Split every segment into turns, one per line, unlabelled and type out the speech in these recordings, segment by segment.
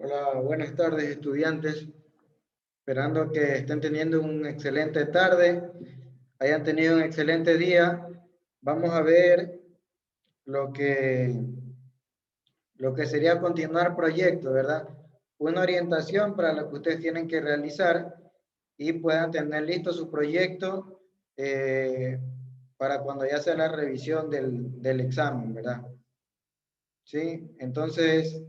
Hola, buenas tardes estudiantes. Esperando que estén teniendo una excelente tarde, hayan tenido un excelente día. Vamos a ver lo que, lo que sería continuar proyecto, ¿verdad? Una orientación para lo que ustedes tienen que realizar y puedan tener listo su proyecto para cuando ya sea la revisión del examen, ¿verdad? ¿Sí? Entonces,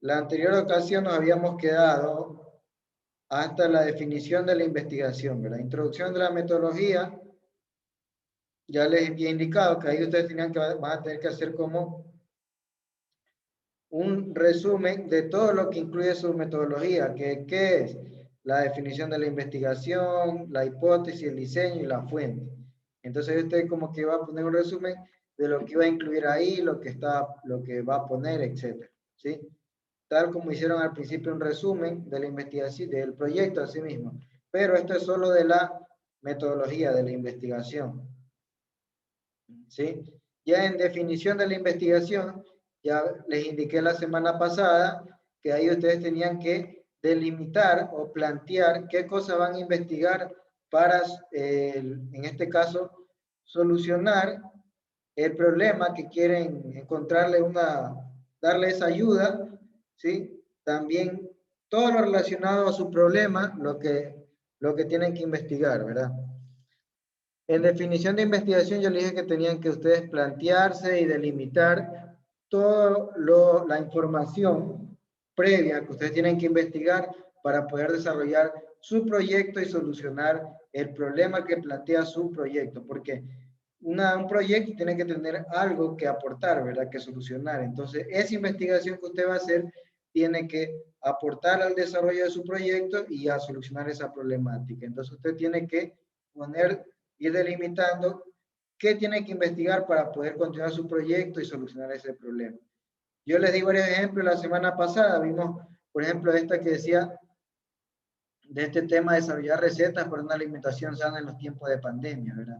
la anterior ocasión nos habíamos quedado hasta la definición de la investigación, ¿verdad? Introducción de la metodología, ya les había indicado que ahí ustedes tenían que, van a tener que hacer como un resumen de todo lo que incluye su metodología, que ¿qué es? La definición de la investigación, la hipótesis, el diseño y la fuente. Entonces usted como que va a poner un resumen de lo que va a incluir ahí, lo que va a poner, etcétera, ¿sí? Tal como hicieron al principio un resumen de la investigación, del proyecto así mismo. Pero esto es solo de la metodología de la investigación, ¿sí? Ya en definición de la investigación, ya les indiqué la semana pasada que ahí ustedes tenían que delimitar o plantear qué cosas van a investigar para, en este caso, solucionar el problema que quieren encontrarle darle esa ayuda, ¿sí? También todo lo relacionado a su problema, lo que tienen que investigar, ¿verdad? En definición de investigación, yo les dije que tenían que ustedes plantearse y delimitar toda la información previa que ustedes tienen que investigar para poder desarrollar su proyecto y solucionar el problema que plantea su proyecto, porque un proyecto tiene que tener algo que aportar, ¿verdad? Que solucionar. Entonces, esa investigación que usted va a hacer tiene que aportar al desarrollo de su proyecto y a solucionar esa problemática. Entonces, usted tiene que ir delimitando qué tiene que investigar para poder continuar su proyecto y solucionar ese problema. Yo les di varios ejemplos la semana pasada. Vimos, por ejemplo, esta que decía de este tema de desarrollar recetas para una alimentación sana en los tiempos de pandemia, ¿verdad?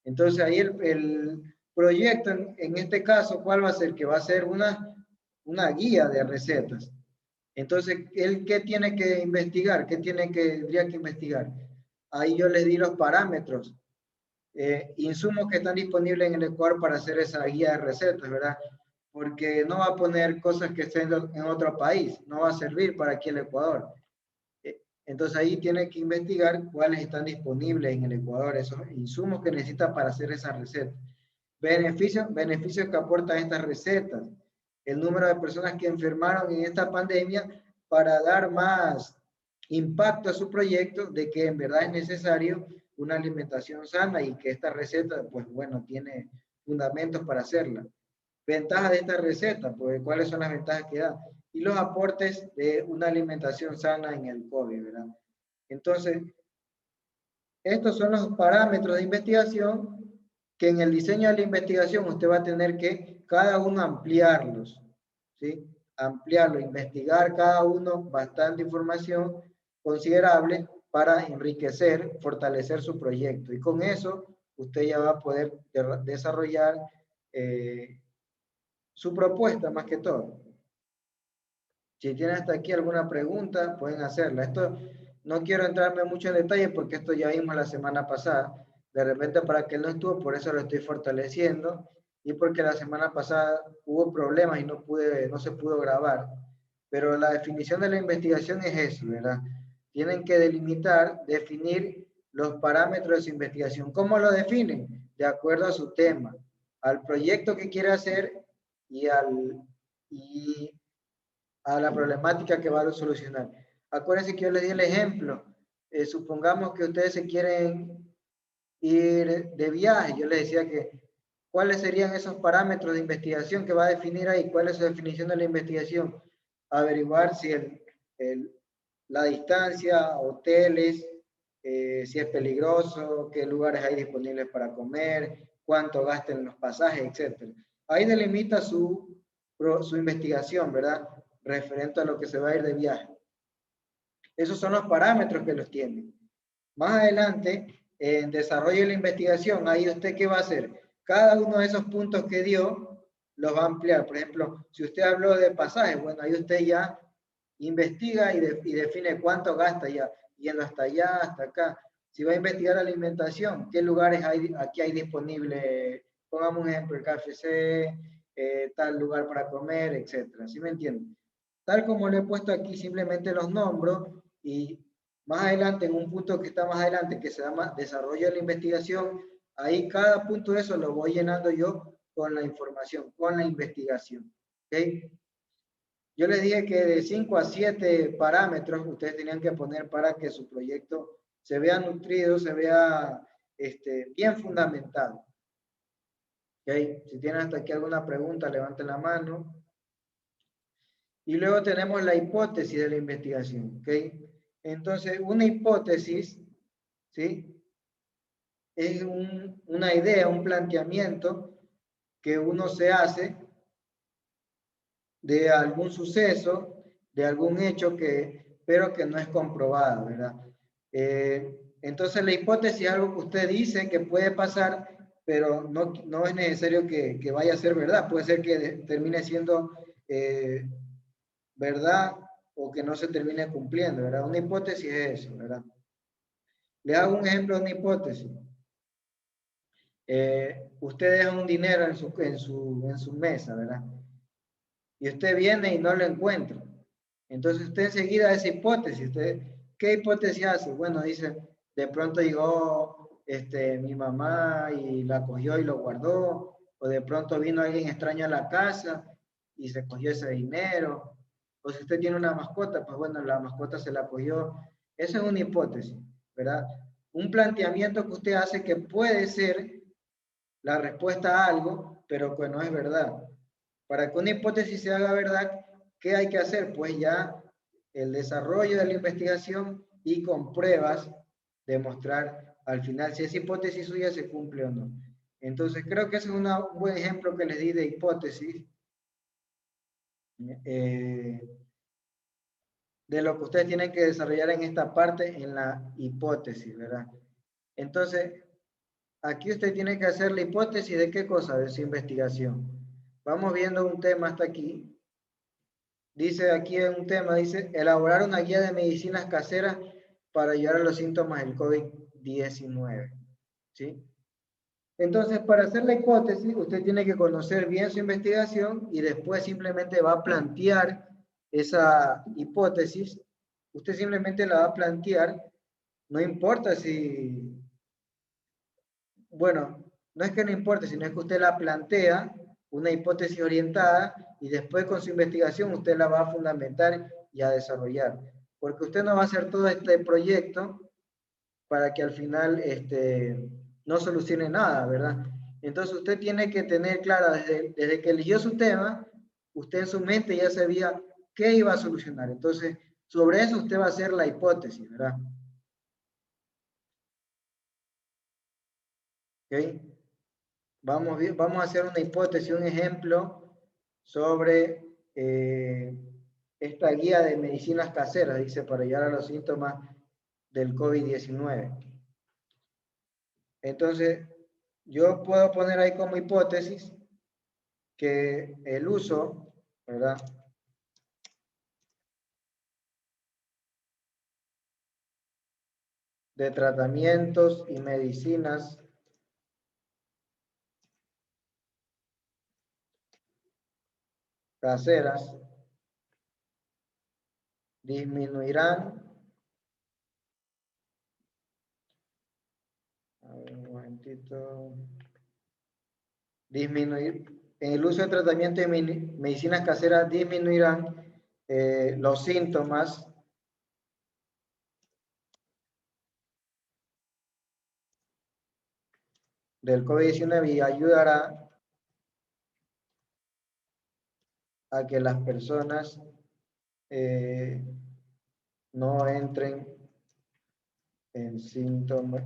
Entonces ahí el proyecto, en este caso, ¿cuál va a ser? Que va a ser una guía de recetas. Entonces, ¿él qué tiene que investigar? Tendría que investigar? Ahí yo les di los parámetros, insumos que están disponibles en el Ecuador para hacer esa guía de recetas, ¿verdad? Porque no va a poner cosas que estén en otro país, no va a servir para aquí el Ecuador. Entonces ahí tiene que investigar cuáles están disponibles en el Ecuador, esos insumos que necesita para hacer esa receta. Beneficios que aportan estas recetas. El número de personas que enfermaron en esta pandemia para dar más impacto a su proyecto de que en verdad es necesario una alimentación sana y que esta receta, pues bueno, tiene fundamentos para hacerla. Ventajas de esta receta, pues cuáles son las ventajas que da y los aportes de una alimentación sana en el COVID, ¿verdad? Entonces, estos son los parámetros de investigación que en el diseño de la investigación usted va a tener que cada uno ampliarlos, ¿sí? Ampliarlo, investigar cada uno bastante información considerable para enriquecer, fortalecer su proyecto. Y con eso usted ya va a poder desarrollar su propuesta más que todo. Si tienen hasta aquí alguna pregunta, pueden hacerla. Esto no quiero entrarme mucho en detalle porque esto ya vimos la semana pasada. De repente para que no estuvo, por eso lo estoy fortaleciendo y porque la semana pasada hubo problemas y no se pudo grabar. Pero la definición de la investigación es eso, ¿verdad? Tienen que delimitar, definir los parámetros de su investigación. ¿Cómo lo definen? De acuerdo a su tema, al proyecto que quiere hacer y a la problemática que va a solucionar. Acuérdense que yo les di el ejemplo. Supongamos que ustedes se quieren ir de viaje. Yo les decía que cuáles serían esos parámetros de investigación que va a definir ahí, cuál es su definición de la investigación. Averiguar si la distancia, hoteles, si es peligroso, qué lugares hay disponibles para comer, cuánto gasten los pasajes, etc. Ahí delimita su investigación, ¿verdad? Referente a lo que se va a ir de viaje. Esos son los parámetros que los tienen. Más adelante, en desarrollo de la investigación, ahí usted qué va a hacer. Cada uno de esos puntos que dio los va a ampliar. Por ejemplo, si usted habló de pasajes, bueno, ahí usted ya investiga y define cuánto gasta ya, yendo hasta allá, hasta acá. Si va a investigar alimentación, ¿qué lugares aquí hay disponible? Pongamos un ejemplo, el KFC, tal lugar para comer, etcétera. ¿Sí me entienden? Tal como lo he puesto aquí, simplemente los nombro y más adelante, en un punto que está más adelante, que se llama desarrollo de la investigación, ahí cada punto de eso lo voy llenando yo con la información, con la investigación. ¿Okay? Yo les dije que de 5 a 7 parámetros ustedes tenían que poner para que su proyecto se vea nutrido, se vea bien fundamentado. ¿Okay? Si tienen hasta aquí alguna pregunta, levanten la mano. Y luego tenemos la hipótesis de la investigación. ¿Okay? Entonces, una hipótesis, ¿sí? Es una idea, un planteamiento que uno se hace de algún suceso, de algún hecho pero que no es comprobado, ¿verdad? Entonces la hipótesis es algo que usted dice que puede pasar, pero no es necesario que vaya a ser verdad. Puede ser que termine siendo verdad o que no se termine cumpliendo, ¿verdad? Una hipótesis es eso, ¿verdad? Le hago un ejemplo de una hipótesis. Usted deja un dinero en su mesa, ¿verdad? Y usted viene y no lo encuentra. Entonces usted enseguida esa hipótesis, ¿qué hipótesis hace? Bueno, dice, de pronto llegó mi mamá y la cogió y lo guardó, o de pronto vino alguien extraño a la casa y se cogió ese dinero, o si usted tiene una mascota, pues bueno, la mascota se la cogió. Eso es una hipótesis, ¿verdad? Un planteamiento que usted hace que puede ser la respuesta a algo, pero que no es verdad. Para que una hipótesis se haga verdad, ¿qué hay que hacer? Pues ya el desarrollo de la investigación y con pruebas demostrar al final si esa hipótesis suya se cumple o no. Entonces creo que ese es un buen ejemplo que les di de hipótesis, de lo que ustedes tienen que desarrollar en esta parte, en la hipótesis, ¿verdad? Entonces, aquí usted tiene que hacer la hipótesis de qué cosa, de su investigación. Vamos viendo un tema hasta aquí. Dice aquí en un tema, dice, elaborar una guía de medicinas caseras para ayudar a los síntomas del COVID-19. ¿Sí? Entonces, para hacer la hipótesis, usted tiene que conocer bien su investigación y después simplemente va a plantear esa hipótesis. Usted simplemente la va a plantear, no importa si, bueno, no es que no importe, sino es que usted la plantea, una hipótesis orientada, y después con su investigación usted la va a fundamentar y a desarrollar. Porque usted no va a hacer todo este proyecto para que al final no solucione nada, ¿verdad? Entonces usted tiene que tener clara, desde que eligió su tema, usted en su mente ya sabía qué iba a solucionar. Entonces, sobre eso usted va a hacer la hipótesis, ¿verdad? ¿Ok? Vamos a hacer una hipótesis, un ejemplo sobre esta guía de medicinas caseras, dice, para ayudar a los síntomas del COVID-19. Entonces, yo puedo poner ahí como hipótesis que el uso, ¿verdad?, de tratamientos y medicinas caseras disminuirán, a ver, un momentito, disminuir, en el uso de tratamientos y medicinas caseras disminuirán los síntomas del COVID-19 y ayudará a que las personas no entren en síntomas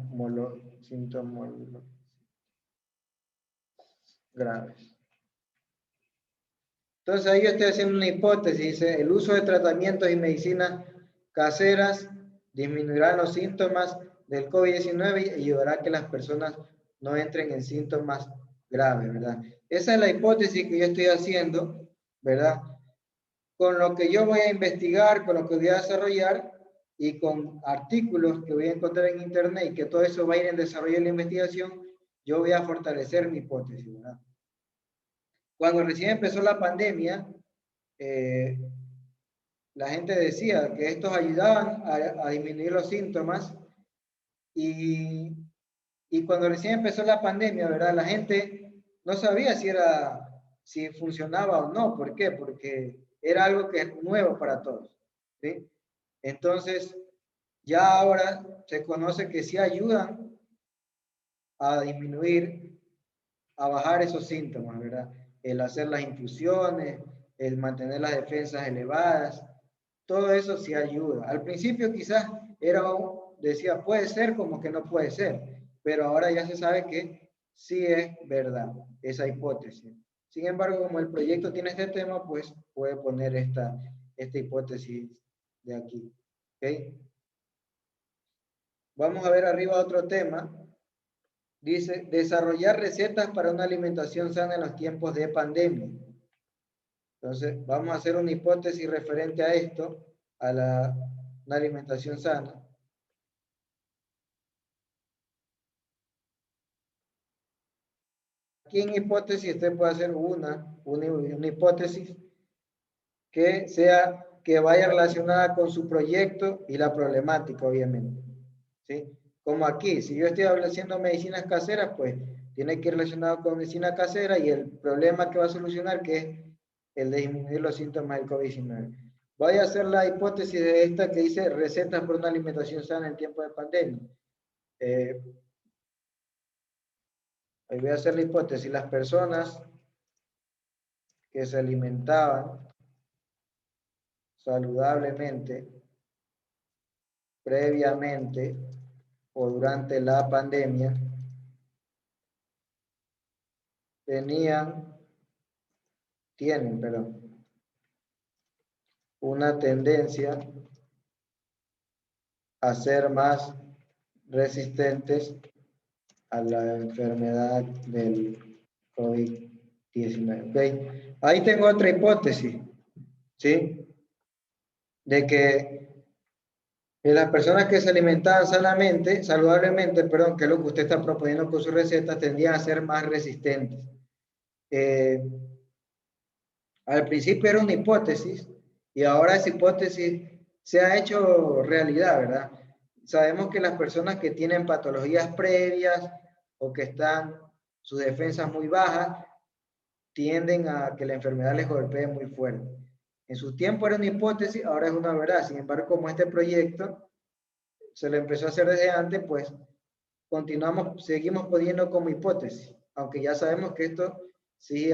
graves. Entonces ahí yo estoy haciendo una hipótesis, dice, el uso de tratamientos y medicinas caseras disminuirá los síntomas del COVID-19 y ayudará a que las personas no entren en síntomas graves, ¿verdad? Esa es la hipótesis que yo estoy haciendo, ¿verdad? con lo que yo voy a investigar, con lo que voy a desarrollar y con artículos que voy a encontrar en internet y que todo eso va a ir en desarrollo de la investigación, yo voy a fortalecer mi hipótesis, ¿verdad? Cuando recién empezó la pandemia, eh, la gente decía que estos ayudaban a disminuir los síntomas y, y cuando recién empezó la pandemia, ¿verdad? La gente no sabía si funcionaba o no. ¿Por qué? Porque era algo que es nuevo para todos, ¿sí? Entonces, ya ahora se conoce que sí ayudan a disminuir, a bajar esos síntomas, ¿verdad? El hacer las infusiones, el mantener las defensas elevadas, todo eso sí ayuda. Al principio quizás decía, puede ser como que no puede ser, pero ahora ya se sabe que sí es verdad esa hipótesis. Sin embargo, como el proyecto tiene este tema, pues puede poner esta hipótesis de aquí. ¿Okay? Vamos a ver arriba otro tema. Dice, desarrollar recetas para una alimentación sana en los tiempos de pandemia. Entonces, vamos a hacer una hipótesis referente a esto, a una alimentación sana. Aquí en hipótesis usted puede hacer una hipótesis que vaya relacionada con su proyecto y la problemática, obviamente. ¿Sí? Como aquí, si yo estoy haciendo medicinas caseras, pues tiene que ir relacionado con medicina casera y el problema que va a solucionar, que es el de disminuir los síntomas del COVID-19. Voy a hacer la hipótesis de esta que dice recetas por una alimentación sana en tiempo de pandemia. Ahí voy a hacer la hipótesis. Las personas que se alimentaban saludablemente previamente o durante la pandemia tienen, perdón, una tendencia a ser más resistentes a la enfermedad del COVID-19. ¿Okay? Ahí tengo otra hipótesis, ¿sí? De que las personas que se alimentaban saludablemente, perdón, que es lo que usted está proponiendo con su receta, tendían a ser más resistentes. Al principio era una hipótesis y ahora esa hipótesis se ha hecho realidad, ¿verdad? Sabemos que las personas que tienen patologías previas o que están sus defensas muy bajas tienden a que la enfermedad les golpee muy fuerte. En su tiempo era una hipótesis, ahora es una verdad. Sin embargo, como este proyecto se lo empezó a hacer desde antes, pues seguimos poniendo como hipótesis, aunque ya sabemos que esto sí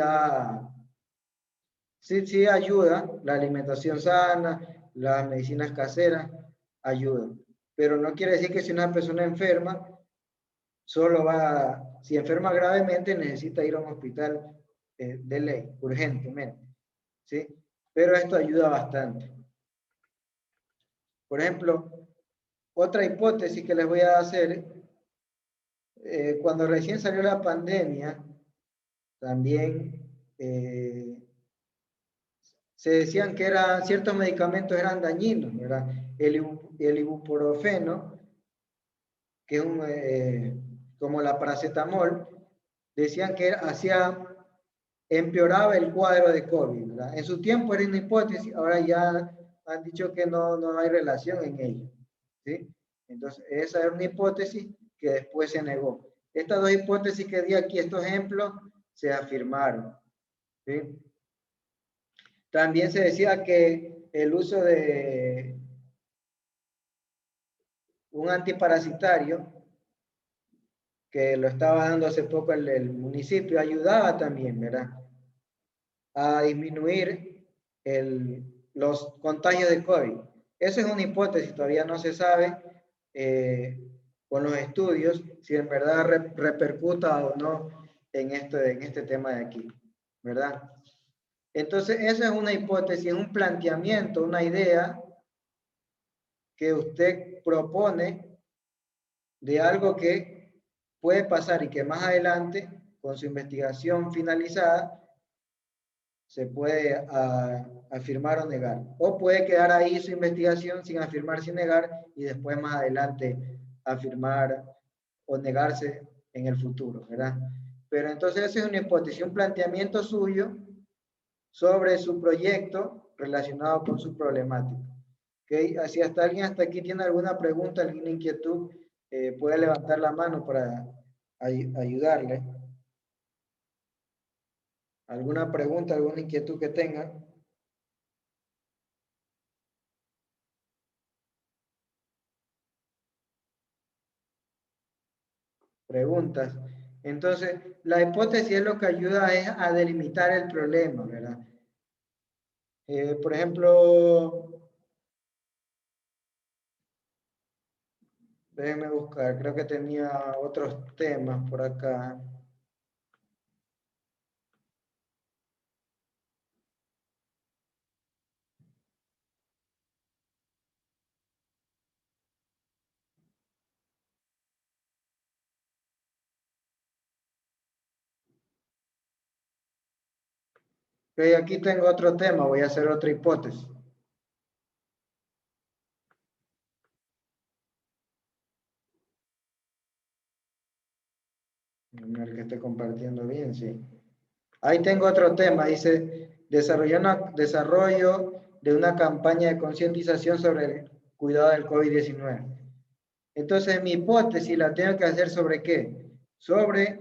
ayuda, la alimentación sana, las medicinas caseras ayudan, pero no quiere decir que si una persona enferma, si enferma gravemente necesita ir a un hospital de ley, urgentemente, ¿sí? Pero esto ayuda bastante. Por ejemplo, otra hipótesis que les voy a hacer, cuando recién salió la pandemia, también se decían que ciertos medicamentos eran dañinos, ¿verdad? El ibuprofeno, que es como la paracetamol, decían que empeoraba el cuadro de COVID, ¿verdad? En su tiempo era una hipótesis, ahora ya han dicho que no hay relación en ello, ¿sí? Entonces, esa era una hipótesis que después se negó. Estas dos hipótesis que di aquí, estos ejemplos, se afirmaron, ¿sí? También se decía que el uso de un antiparasitario, que lo estaba dando hace poco el municipio, ayudaba también, ¿verdad? A disminuir los contagios de COVID. Eso es una hipótesis, todavía no se sabe con los estudios si en verdad repercuta o no en este tema de aquí, ¿verdad? Entonces, esa es una hipótesis, un planteamiento, una idea que usted propone de algo que puede pasar y que más adelante, con su investigación finalizada, se puede afirmar o negar. O puede quedar ahí su investigación sin afirmar, sin negar, y después más adelante afirmar o negarse en el futuro, ¿verdad? Pero entonces esa es una hipótesis, un planteamiento suyo sobre su proyecto relacionado con su problemática. ¿Okay? Si hasta alguien hasta aquí tiene alguna pregunta, alguna inquietud, puede levantar la mano para ayudarle. ¿Alguna pregunta, alguna inquietud que tenga? Preguntas. Entonces, la hipótesis es lo que ayuda es a delimitar el problema, ¿verdad? Por ejemplo, déjenme buscar, creo que tenía otros temas por acá. Ok, aquí tengo otro tema, voy a hacer otra hipótesis. El que esté compartiendo bien, sí. Ahí tengo otro tema, dice, desarrollo de una campaña de concientización sobre el cuidado del COVID-19. Entonces, mi hipótesis la tengo que hacer sobre qué? Sobre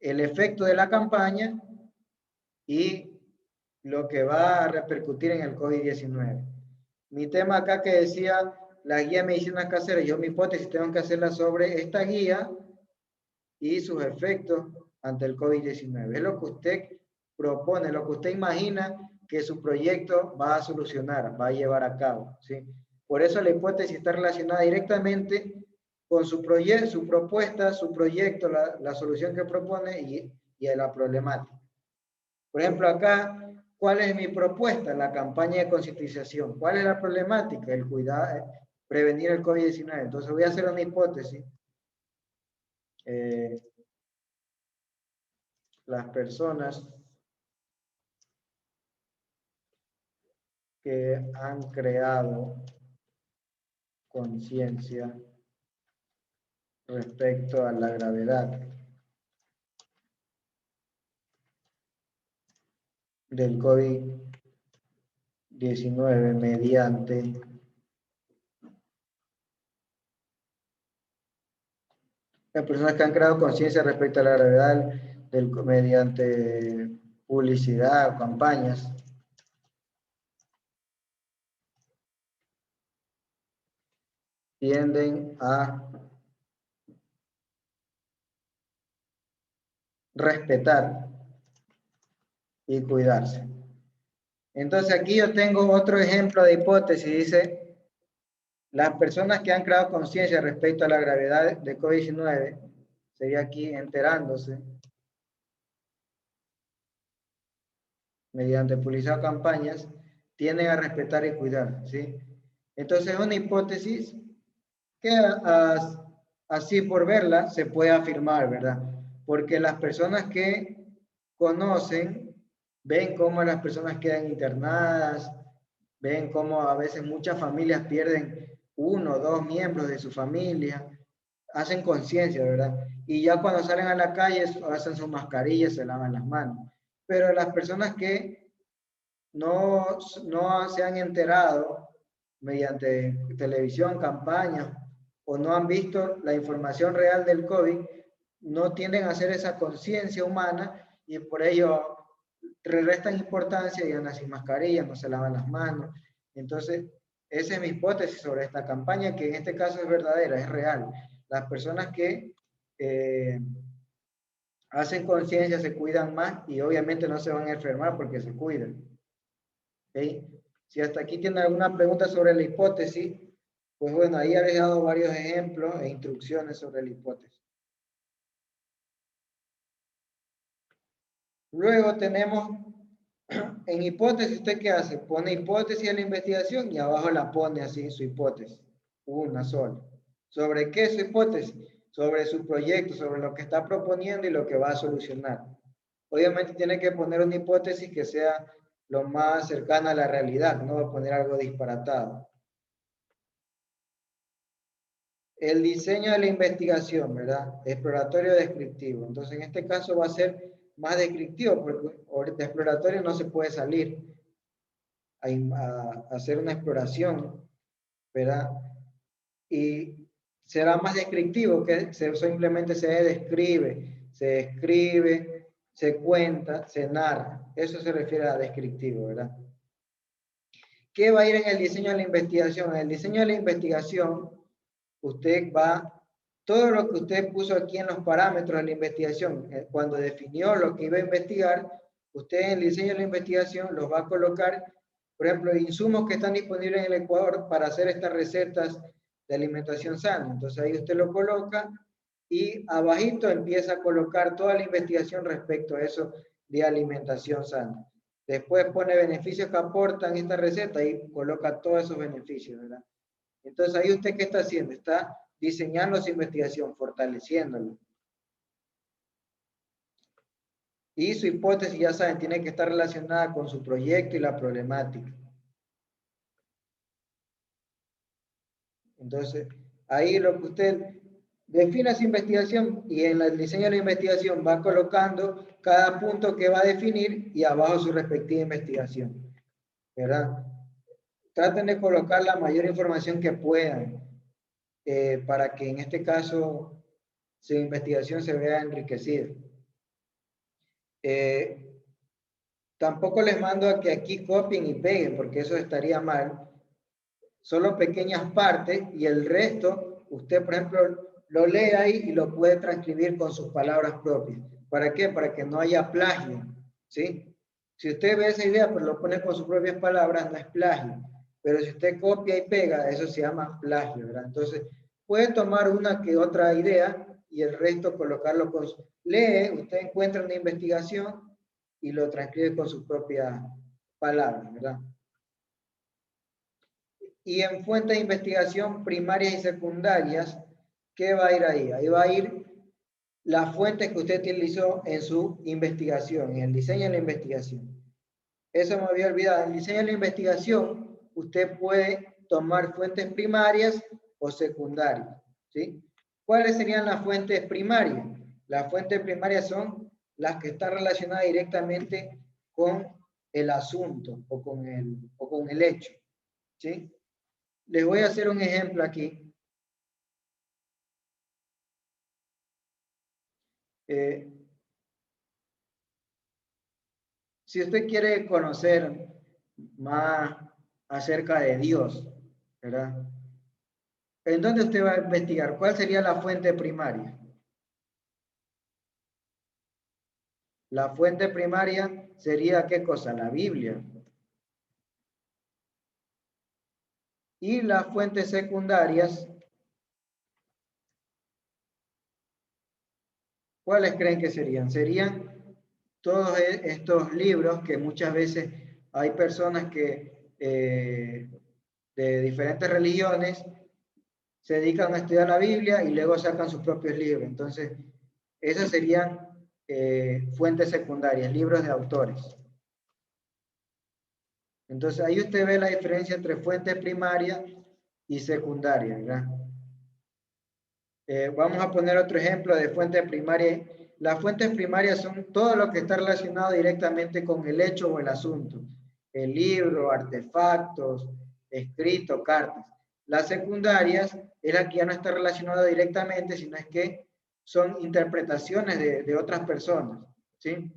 el efecto de la campaña y lo que va a repercutir en el COVID-19. Mi tema acá que decía la guía de medicinas caseras, yo mi hipótesis tengo que hacerla sobre esta guía y sus efectos ante el COVID-19. Es lo que usted propone, lo que usted imagina que su proyecto va a solucionar, va a llevar a cabo, ¿sí? Por eso la hipótesis está relacionada directamente con su proyecto, su propuesta, su proyecto, la solución que propone y a la problemática. Por ejemplo, acá, ¿cuál es mi propuesta? La campaña de concientización. ¿Cuál es la problemática? El cuidar, prevenir el COVID-19. Entonces voy a hacer una hipótesis. Las personas que han creado conciencia respecto a la gravedad del COVID-19 mediante las personas que han creado conciencia respecto a la gravedad mediante publicidad o campañas tienden a respetar y cuidarse. Entonces aquí yo tengo otro ejemplo de hipótesis, dice, las personas que han creado conciencia respecto a la gravedad de COVID-19, sería aquí enterándose, mediante publicidad o campañas, tienden a respetar y cuidar, ¿sí? Entonces es una hipótesis que así por verla se puede afirmar, ¿verdad? Porque las personas que conocen ven cómo las personas quedan internadas, ven cómo a veces muchas familias pierden uno o dos miembros de su familia, hacen conciencia, ¿verdad? Y ya cuando salen a la calle hacen sus mascarillas, se lavan las manos. Pero las personas que no se han enterado mediante televisión, campañas, o no han visto la información real del COVID, no tienden a hacer esa conciencia humana y por ello restan importancia y andan sin mascarilla, no se lavan las manos. Entonces, esa es mi hipótesis sobre esta campaña, que en este caso es verdadera, es real. Las personas que hacen conciencia se cuidan más y obviamente no se van a enfermar porque se cuidan. ¿Okay? Si hasta aquí tienen alguna pregunta sobre la hipótesis, pues bueno, ahí he dejado varios ejemplos e instrucciones sobre la hipótesis. Luego tenemos, en hipótesis, ¿usted qué hace? Pone hipótesis en la investigación y abajo la pone así, su hipótesis. Una sola. ¿Sobre qué es su hipótesis? Sobre su proyecto, sobre lo que está proponiendo y lo que va a solucionar. Obviamente tiene que poner una hipótesis que sea lo más cercana a la realidad, no va a poner algo disparatado. El diseño de la investigación, ¿verdad? Exploratorio descriptivo. Entonces, en este caso va a ser más descriptivo, porque ahorita exploratorio no se puede salir a hacer una exploración, ¿verdad? Y será más descriptivo, que simplemente se describe, se cuenta, se narra. Eso se refiere a descriptivo, ¿verdad? ¿Qué va a ir en el diseño de la investigación? En el diseño de la investigación, usted va, todo lo que usted puso aquí en los parámetros de la investigación, cuando definió lo que iba a investigar, usted en el diseño de la investigación los va a colocar, por ejemplo, insumos que están disponibles en el Ecuador para hacer estas recetas de alimentación sana. Entonces ahí usted lo coloca y abajito empieza a colocar toda la investigación respecto a eso de alimentación sana. Después pone beneficios que aportan esta receta y coloca todos esos beneficios, ¿verdad? Entonces ahí usted, ¿qué está haciendo? Está diseñando su investigación, fortaleciéndolo. Y su hipótesis, ya saben, tiene que estar relacionada con su proyecto y la problemática. Entonces, ahí lo que usted define su investigación y en el diseño de la investigación va colocando cada punto que va a definir y abajo su respectiva investigación, ¿verdad? Traten de colocar la mayor información que puedan para que en este caso su investigación se vea enriquecida. Tampoco les mando a que aquí copien y peguen, porque eso estaría mal. Solo pequeñas partes y el resto, usted, por ejemplo, lo lee ahí y lo puede transcribir con sus palabras propias. ¿Para qué? Para que no haya plagio, ¿sí? Si usted ve esa idea, pero lo pone con sus propias palabras, no es plagio. Pero si usted copia y pega, eso se llama plagio, ¿verdad? Entonces, puede tomar una que otra idea y el resto colocarlo con su... Lee, usted encuentra una investigación y lo transcribe con sus propias palabras, ¿verdad? Y en fuentes de investigación primarias y secundarias, ¿qué va a ir ahí? Ahí va a ir las fuentes que usted utilizó en su investigación, en el diseño de la investigación. Eso me había olvidado. En el diseño de la investigación, usted puede tomar fuentes primarias o secundarias, ¿sí? ¿Cuáles serían las fuentes primarias? Las fuentes primarias son las que están relacionadas directamente con el asunto o con el hecho, ¿sí? Les voy a hacer un ejemplo aquí. Eh, si usted quiere conocer más acerca de Dios, ¿verdad? ¿En dónde usted va a investigar? ¿Cuál sería la fuente primaria? La fuente primaria sería, ¿qué cosa? La Biblia. Y las fuentes secundarias, ¿cuáles creen que serían? Serían todos estos libros que muchas veces hay personas que de diferentes religiones se dedican a estudiar la Biblia y luego sacan sus propios libros. Entonces, esas serían fuentes secundarias, libros de autores. Entonces, ahí usted ve la diferencia entre fuente primaria y secundaria, ¿verdad? Vamos a poner otro ejemplo de fuente primaria. Las fuentes primarias son todo lo que está relacionado directamente con el hecho o el asunto. El libro, artefactos, escrito, cartas. Las secundarias es la que ya no está relacionada directamente, sino es que son interpretaciones de otras personas, ¿sí?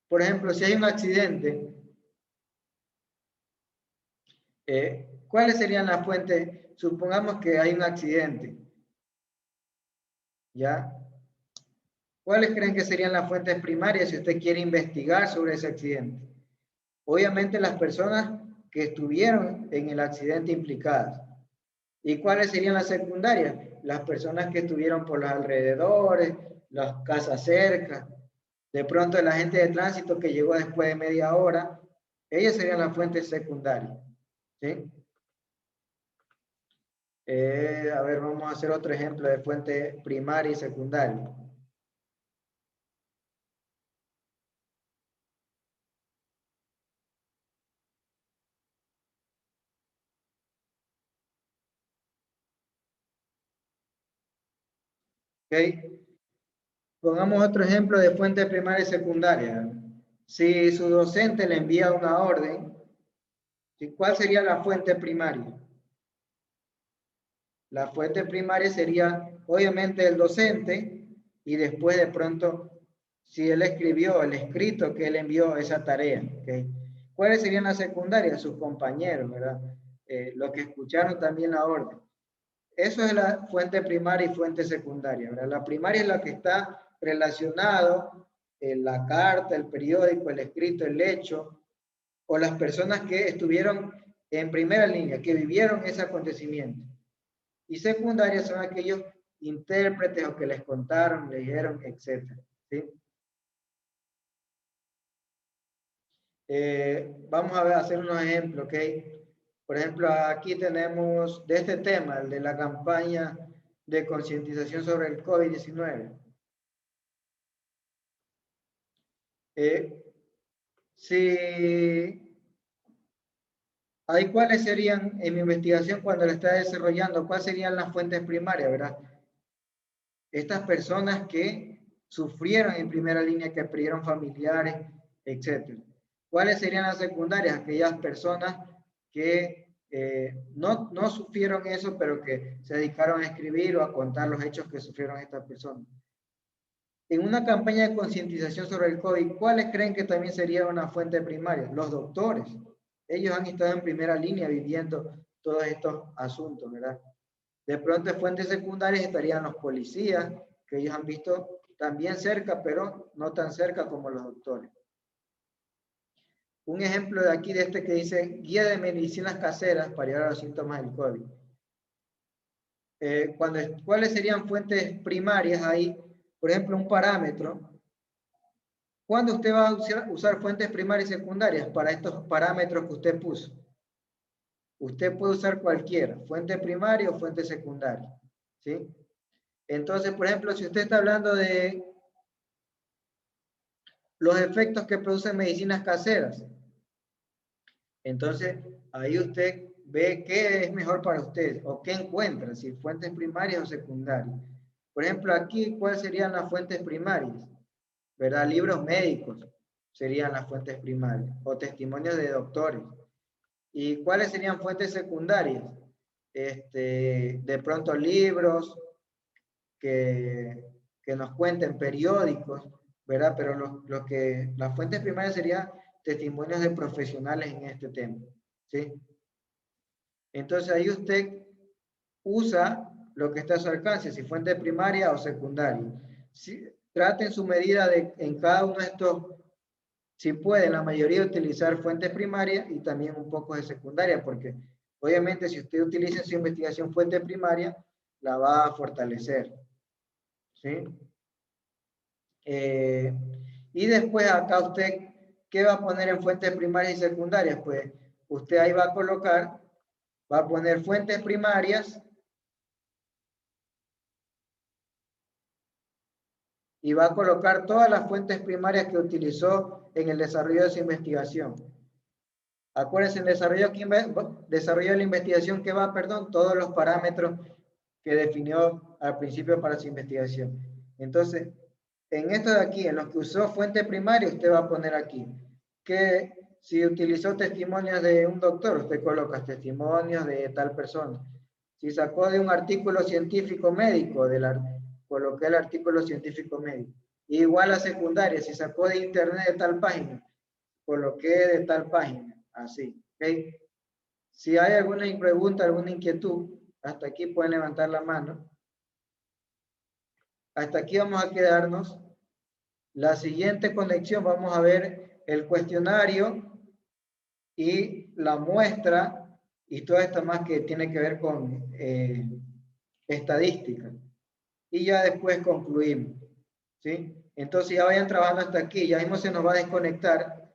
Por ejemplo, si hay un accidente, ¿cuáles serían las fuentes? Supongamos que hay un accidente, ¿ya? ¿Cuáles creen que serían las fuentes primarias si usted quiere investigar sobre ese accidente? Obviamente las personas que estuvieron en el accidente implicadas. ¿Y cuáles serían las secundarias? Las personas que estuvieron por los alrededores, las casas cerca, de pronto la gente de tránsito que llegó después de media hora, ellas serían las fuentes secundarias. ¿Sí? A ver, vamos a hacer otro ejemplo de fuente primaria y secundaria. ¿Ok? Pongamos otro ejemplo de fuente primaria y secundaria. Si su docente le envía una orden, ¿cuál sería la fuente primaria? La fuente primaria sería, obviamente, el docente y después de pronto, si él escribió el escrito que él envió esa tarea. ¿Okay? ¿Cuáles serían las secundarias? Sus compañeros, ¿verdad? Los que escucharon también la orden. Eso es la fuente primaria y fuente secundaria, ¿verdad? La primaria es la que está relacionado en la carta, el periódico, el escrito, el hecho, o las personas que estuvieron en primera línea, que vivieron ese acontecimiento. Y secundarias son aquellos intérpretes o que les contaron, leyeron, etc. ¿Sí? Vamos a ver, hacer unos ejemplos, ¿ok? Por ejemplo, aquí tenemos de este tema, el de la campaña de concientización sobre el COVID-19. Si hay cuáles serían, en mi investigación cuando la está desarrollando, cuáles serían las fuentes primarias, ¿verdad? Estas personas que sufrieron en primera línea, que perdieron familiares, etc. ¿Cuáles serían las secundarias? Aquellas personas que no sufrieron eso, pero que se dedicaron a escribir o a contar los hechos que sufrieron estas personas. En una campaña de concientización sobre el COVID, ¿cuáles creen que también sería una fuente primaria? Los doctores. Ellos han estado en primera línea viviendo todos estos asuntos, ¿verdad? De pronto, en fuentes secundarias estarían los policías, que ellos han visto también cerca, pero no tan cerca como los doctores. Un ejemplo de aquí, de este que dice Guía de Medicinas Caseras para llevar a los síntomas del COVID. ¿Cuáles serían fuentes primarias ahí? Por ejemplo, un parámetro. ¿Cuándo usted va a usar fuentes primarias y secundarias para estos parámetros que usted puso? Usted puede usar cualquiera, fuente primaria o fuente secundaria. ¿Sí? Entonces, por ejemplo, si usted está hablando de los efectos que producen medicinas caseras, entonces ahí usted ve qué es mejor para usted o qué encuentra, si fuentes primarias o secundarias. Por ejemplo, aquí, ¿cuáles serían las fuentes primarias? ¿Verdad? Libros médicos serían las fuentes primarias o testimonios de doctores. ¿Y cuáles serían fuentes secundarias? De pronto libros que nos cuenten, periódicos, ¿verdad? Pero las fuentes primarias serían testimonios de profesionales en este tema, ¿sí? Entonces ahí usted usa lo que está a su alcance, si fuente primaria o secundaria. Si, trate en su medida de en cada uno de estos, si puede, la mayoría utilizar fuentes primarias y también un poco de secundaria, porque obviamente si usted utiliza en su investigación fuente primaria, la va a fortalecer, ¿sí? Y después acá usted, ¿qué va a poner en fuentes primarias y secundarias? Pues usted ahí va a colocar, va a poner fuentes primarias y va a colocar todas las fuentes primarias que utilizó en el desarrollo de su investigación. Acuérdense, en el desarrollo de la investigación que va, perdón, todos los parámetros que definió al principio para su investigación. Entonces, en esto de aquí, en los que usó fuente primaria, usted va a poner aquí que si utilizó testimonios de un doctor, usted coloca testimonios de tal persona. Si sacó de un artículo científico médico, coloqué el artículo científico médico. Igual a secundaria, si sacó de internet de tal página, coloqué de tal página, así. ¿Okay? Si hay alguna pregunta, alguna inquietud, hasta aquí pueden levantar la mano. Hasta aquí vamos a quedarnos. La siguiente conexión vamos a ver el cuestionario y la muestra y todo esto más que tiene que ver con estadística. Y ya después concluimos. ¿Sí? Entonces ya vayan trabajando hasta aquí. Ya mismo se nos va a desconectar.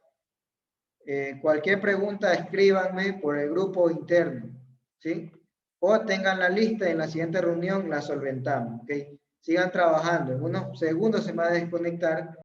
Cualquier pregunta escríbanme por el grupo interno. ¿Sí? O tengan la lista y en la siguiente reunión la solventamos. ¿Okay? Sigan trabajando. En unos segundos se va a desconectar.